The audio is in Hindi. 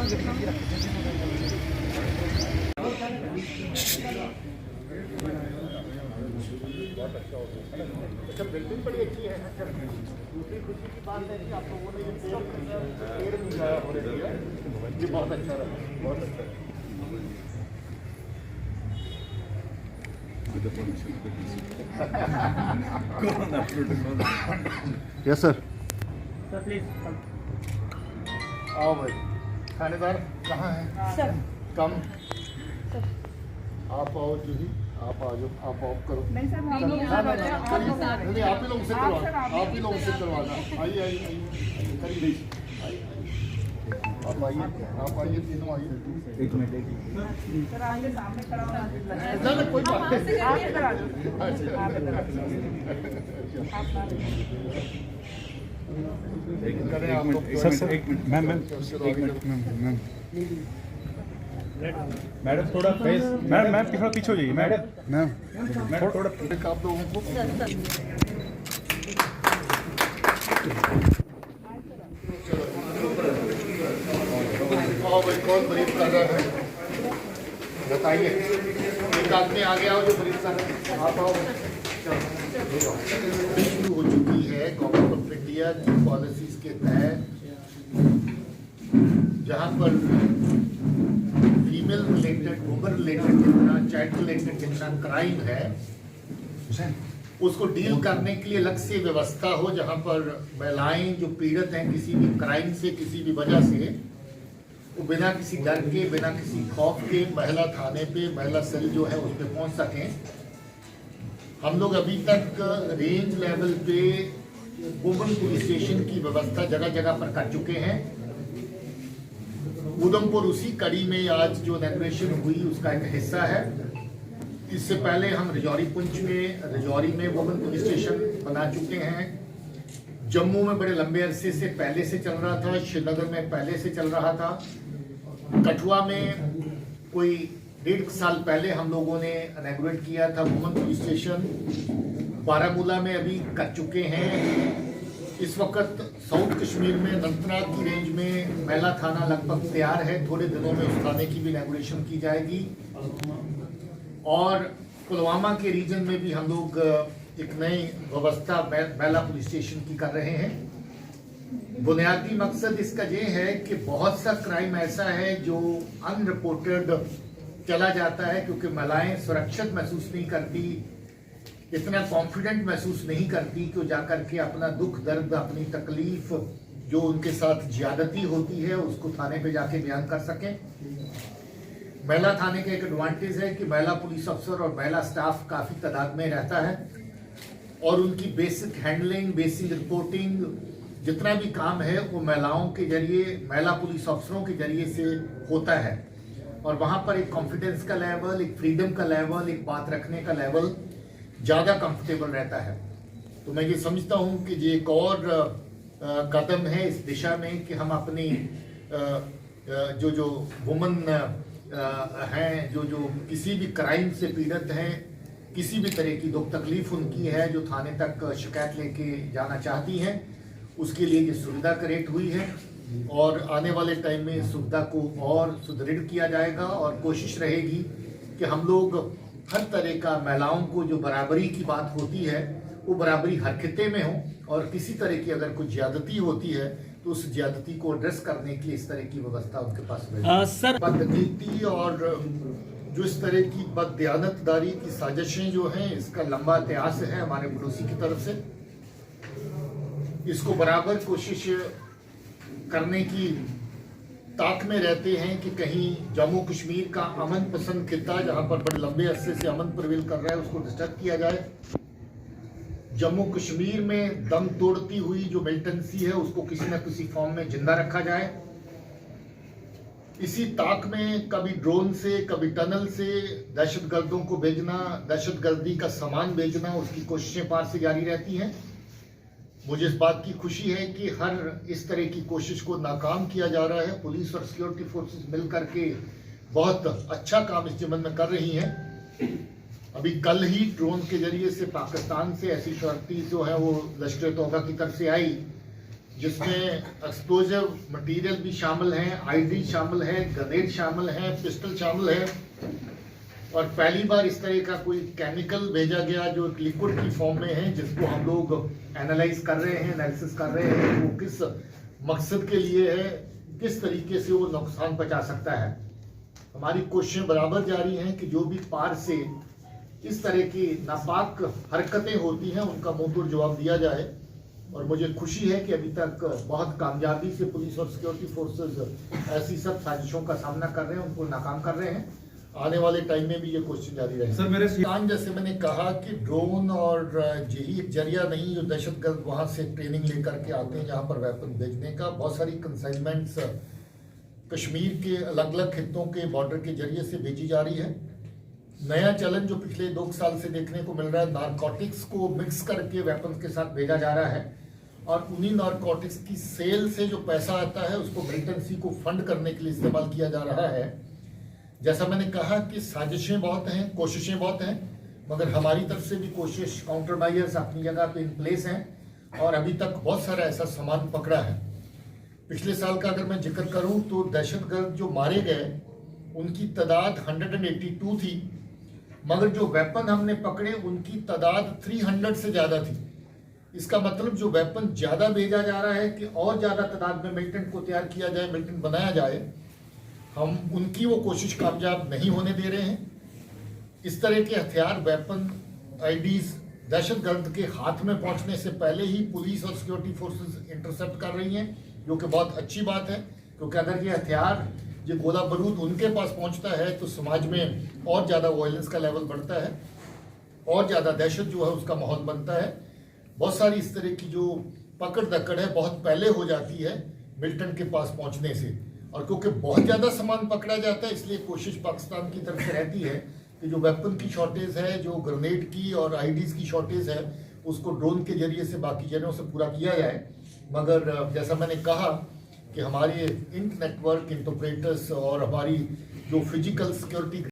अच्छा, बिल्डिंग बड़ी अच्छी है। दूसरी खुशी की बात है कि आप लोगों ने ये पेड़ नहीं लगाया होने दिया, ये बहुत अच्छा रहा, बहुत अच्छा। Yes sir. सर प्लीज आओ भाई। थानेदार कहाँ है सर। कम आप आओ जूही, आप आ जाओ, आप ऑफ करो। नहीं सर, हम लोग नहीं, आप ही लोगों से करवाना, आप ही लोगों से करवाना। आइए आइए आइए, करिए आप आइए, आप आइए, तीनों आइए। एक मिनट सर आइए, सामने खड़ा होना। ना ना कोई बात नहीं। आप करा दो। सर सर एक मिनट मैम मैम एक मिनट मैम मैडम थोड़ा फेस मैम मैम थोड़ा पीछे हो जाइए मैडम मैम मैडम थोड़ा आप लोगों को आओ भाई, कौन ब्रीफ कर रहा है बताइए। एक आदमी आगे आओ जो ब्रीफ कर रहा है, आप आओ। शुरू हो चुकी है गवर्नमेंट ऑफ इंडिया की पॉलिसीज के तहत, जहां पर फीमेल रिलेटेड, वुमन रिलेटेड जितना, चाइल्ड रिलेटेड जितना क्राइम है उसको डील करने के लिए अलग से व्यवस्था हो, जहां पर महिलाएं जो पीड़ित हैं किसी भी क्राइम से, किसी भी वजह से, वो बिना किसी डर के, बिना किसी खौफ के महिला थाने पे, महिला सेल जो है उस पर पहुंच सकें। हम लोग अभी तक रेंज लेवल पे वुमन पुलिस स्टेशन की व्यवस्था जगह जगह पर कर चुके हैं। उधमपुर उसी कड़ी में आज जो इनॉग्रेशन हुई उसका एक हिस्सा है। इससे पहले हम रजौरी में वुमन पुलिस स्टेशन बना चुके हैं। जम्मू में बड़े लंबे अरसे से पहले से चल रहा था, श्रीनगर में पहले से चल रहा था, कठुआ में कोई 1.5 साल पहले हम लोगों ने इनॉग्रेट किया था वुमन पुलिस स्टेशन। बारामूला में अभी कर चुके हैं। इस वक्त साउथ कश्मीर में अनंतनाग की रेंज में महिला थाना लगभग तैयार है, थोड़े दिनों में उस थाने की भी इनॉग्रेशन की जाएगी। और पुलवामा के रीजन में भी हम लोग एक नई व्यवस्था महिला पुलिस स्टेशन की कर रहे हैं। बुनियादी मकसद इसका ये है कि बहुत सा क्राइम ऐसा है जो अनरिपोर्टेड चला जाता है, क्योंकि महिलाएं सुरक्षित महसूस नहीं करती, इतना कॉन्फिडेंट महसूस नहीं करती कि वो जाकर के अपना दुख दर्द, अपनी तकलीफ जो उनके साथ ज्यादती होती है उसको थाने पे जाके बयान कर सकें। महिला थाने का एक एडवांटेज है कि महिला पुलिस अफसर और महिला स्टाफ काफी तादाद में रहता है और उनकी बेसिक हैंडलिंग, बेसिक रिपोर्टिंग, जितना भी काम है वो महिलाओं के जरिए, महिला पुलिस अफसरों के जरिए से होता है। और वहां पर एक कॉन्फिडेंस का लेवल, एक फ्रीडम का लेवल, एक बात रखने का लेवल ज्यादा कंफर्टेबल रहता है। तो मैं ये समझता हूं कि ये एक और कदम है इस दिशा में कि हम अपनी जो वुमन हैं, जो किसी भी क्राइम से पीड़ित हैं, किसी भी तरह की दुख तकलीफ उनकी है, जो थाने तक शिकायत लेके जाना चाहती हैं, उसके लिए ये सुविधा क्रिएट हुई है। और आने वाले टाइम में इस सुविधा को और सुदृढ़ किया जाएगा और कोशिश रहेगी कि हम लोग हर तरह का महिलाओं को जो बराबरी की बात होती है वो बराबरी हर खित्ते में हो, और किसी तरह की अगर कुछ ज्यादती होती है तो उस ज्यादती को एड्रेस करने के लिए इस तरह की व्यवस्था उनके पास सर बदनीति और जो इस तरह की बददियानतदारी की साजिशें जो हैं, इसका लंबा इतिहास है हमारे पड़ोसी की तरफ से। इसको बराबर कोशिश करने की ताक में रहते हैं कि कहीं जम्मू कश्मीर का अमन पसंद खित्ता, जहां पर बड़े लंबे अरसे से अमन प्रवेल कर रहा है, उसको डिस्टर्ब किया जाए। जम्मू कश्मीर में दम तोड़ती हुई जो मिलिटेंसी है उसको किसी न किसी फॉर्म में जिंदा रखा जाए। इसी ताक में कभी ड्रोन से, कभी टनल से दहशतगर्दों को भेजना, दहशतगर्दी का सामान भेजना, उसकी कोशिशें पार से जारी रहती हैं। मुझे इस बात की खुशी है कि हर इस तरह की कोशिश को नाकाम किया जा रहा है। पुलिस और सिक्योरिटी फोर्सेस मिलकर के बहुत अच्छा काम इस जमन में कर रही हैं। अभी कल ही ड्रोन के जरिए से पाकिस्तान से ऐसी शरारती जो है वो लश्कर तौबा की तरफ से आई जिसमें एक्सप्लोजिव मटेरियल भी शामिल हैं, आईडी शामिल है, ग्रेनेड शामिल है, पिस्टल शामिल है। और पहली बार इस तरह का कोई केमिकल भेजा गया जो लिक्विड की फॉर्म में है, जिसको हम लोग एनालाइज कर रहे हैं, एनालिसिस कर रहे हैं, वो किस मकसद के लिए है, किस तरीके से वो नुकसान पहुंचा सकता है। हमारी कोशिशें बराबर जारी हैं कि जो भी पार से इस तरह की नापाक हरकतें होती हैं उनका मुंहतोड़ जवाब दिया जाए। और मुझे खुशी है कि अभी तक बहुत कामयाबी से पुलिस और सिक्योरिटी फोर्सेस ऐसी सब साजिशों का सामना कर रहे हैं, उनको नाकाम कर रहे हैं। आने वाले टाइम में भी ये कोशिश जारी रहेगी। सर मेरे जैसे मैंने कहा कि ड्रोन और यही एक जरिया नहीं जो दहशतगर्द वहां से ट्रेनिंग लेकर के आते हैं जहां पर वेपन भेजने का। बहुत सारी कंसाइनमेंट्स कश्मीर के अलग अलग खित्तों के बॉर्डर के जरिए से भेजी जा रही है। नया चलन जो पिछले 2 साल से देखने को मिल रहा है, नारकोटिक्स को मिक्स करके वेपन के साथ भेजा जा रहा है और उन्हीं नारकोटिक्स की सेल से जो पैसा आता है उसको मिलिटेंसी को फंड करने के लिए इस्तेमाल किया जा रहा है। जैसा मैंने कहा कि साजिशें बहुत हैं, कोशिशें बहुत हैं, मगर हमारी तरफ से भी कोशिश, काउंटर मेजर्स अपनी जगह पे इन प्लेस हैं और अभी तक बहुत सारा ऐसा सामान पकड़ा है। पिछले साल का अगर मैं जिक्र करूं तो दहशतगर्द जो मारे गए उनकी तादाद 182 थी, मगर जो वेपन हमने पकड़े उनकी तादाद 300 से ज़्यादा थी। इसका मतलब जो वेपन ज़्यादा भेजा जा रहा है कि और ज़्यादा तादाद में मिलिटेंट को तैयार किया जाए, मिलिटेंट बनाया जाए, हम उनकी वो कोशिश कामयाब नहीं होने दे रहे हैं। इस तरह के हथियार, वेपन, आईडीज दहशतगर्द के हाथ में पहुंचने से पहले ही पुलिस और सिक्योरिटी फोर्सेस इंटरसेप्ट कर रही हैं, जो कि बहुत अच्छी बात है, क्योंकि अगर ये हथियार, ये गोला बारूद उनके पास पहुंचता है तो समाज में और ज़्यादा वायलेंस का लेवल बढ़ता है, और ज़्यादा दहशत जो है उसका माहौल बनता है। बहुत सारी इस तरह की जो पकड़ दकड़ है बहुत पहले हो जाती है मिलिटेंट के पास पहुंचने से, और क्योंकि बहुत ज़्यादा सामान पकड़ा जाता है इसलिए कोशिश पाकिस्तान की तरफ से रहती है कि जो वेपन की शॉर्टेज है, जो ग्रेनेड की और आईडीज़ की शॉर्टेज है, उसको ड्रोन के जरिए से बाकी जगहों से पूरा किया जाए। मगर जैसा मैंने कहा कि हमारे इंट नेटवर्क, इंटरप्रेटर्स और हमारी जो फिजिकल सिक्योरिटी